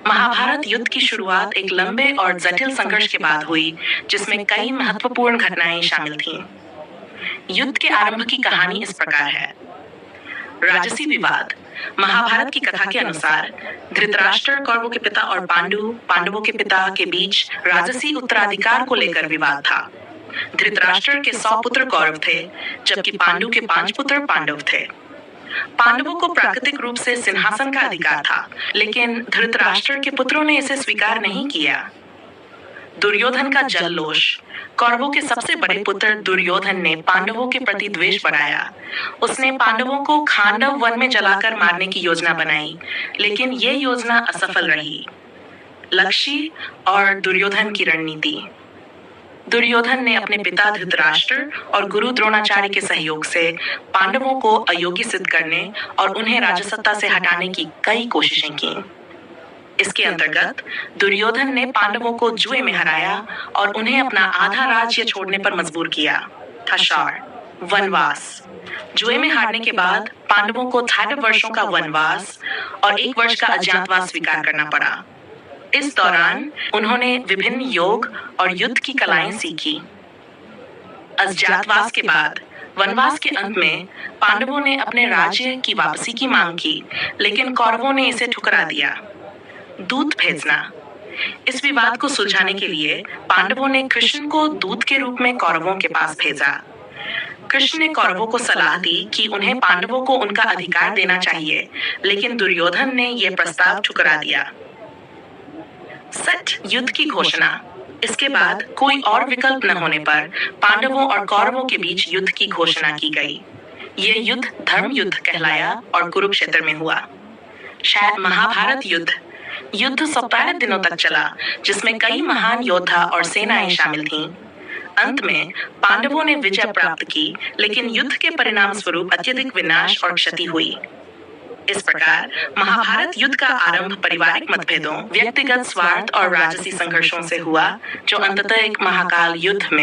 महाभारत युद्ध की शुरुआत एक लंबे और जटिल संघर्ष के बाद हुई, जिसमें कई महत्वपूर्ण घटनाएं शामिल थीं। युद्ध के आरंभ की कहानी इस प्रकार है। राजसी विवाद। महाभारत की कथा के अनुसार धृतराष्ट्र कौरवों के पिता और पांडवों के पिता के बीच राजसी उत्तराधिकार को लेकर विवाद था। धृतराष्ट्र के 100 पुत्र कौरव थे, जबकि पांडु के 5 पुत्र पांडव थे। पांडवों को प्राकृतिक रूप से सिंहासन का अधिकार था, लेकिन धृतराष्ट्र के पुत्रों ने इसे स्वीकार नहीं किया। दुर्योधन का जल्लोष। कौरवों के सबसे बड़े पुत्र दुर्योधन ने पांडवों के प्रति द्वेष बढ़ाया। उसने पांडवों को खांडव वन में जलाकर मारने की योजना बनाई, लेकिन ये योजना असफल रही। लक्ष्य और दुर्योधन की रणनीति। दुर्योधन ने अपने पिता धृतराष्ट्र और गुरु द्रोणाचार्य के सहयोग से पांडवों को अयोग्य सिद्ध करने और उन्हें राजसत्ता से हटाने की कई कोशिशें की। इसके अंतर्गत दुर्योधन ने पांडवों को जुए में हराया और उन्हें अपना आधा राज्य छोड़ने पर मजबूर किया। वनवास। जुए में हारने के बाद पांडवों को 18 वर्षों का वनवास और 1 वर्ष का अज्ञातवास स्वीकार करना पड़ा। इस दौरान उन्होंने विभिन्न योग और युद्ध की कलाएं सीखी। अज्ञातवास के बाद वनवास के अंत में पांडवों ने अपने राज्य की वापसी की मांग की, लेकिन कौरवों ने इसे ठुकरा दिया। दूत भेजना। इस विवाद को सुलझाने के लिए पांडवों ने कृष्ण को दूत के रूप में कौरवों के पास भेजा। कृष्ण ने कौरवों को सलाह दी कि उन्हें पांडवों को उनका अधिकार देना चाहिए, लेकिन दुर्योधन ने यह प्रस्ताव ठुकरा दिया। सठ युद्ध की घोषणा। इसके बाद कोई और विकल्प न होने पर पांडवों और कौरवों के बीच युद्ध की घोषणा की गई। यह युद्ध धर्म युद्ध कहलाया और कुरुक्षेत्र में हुआ। शायद महाभारत युद्ध 17 दिनों तक चला, जिसमें कई महान योद्धा और सेनाएं शामिल थीं। अंत में पांडवों ने विजय प्राप्त की, लेकिन युद्ध के परिणाम स्वरूप अत्यधिक विनाश और क्षति हुई। इस प्रकार महाभारत युद्ध का आरंभ पारिवारिक मतभेदों, व्यक्तिगत स्वार्थ और राजसी संघर्षों से हुआ, जो अंततः एक महाकाल युद्ध में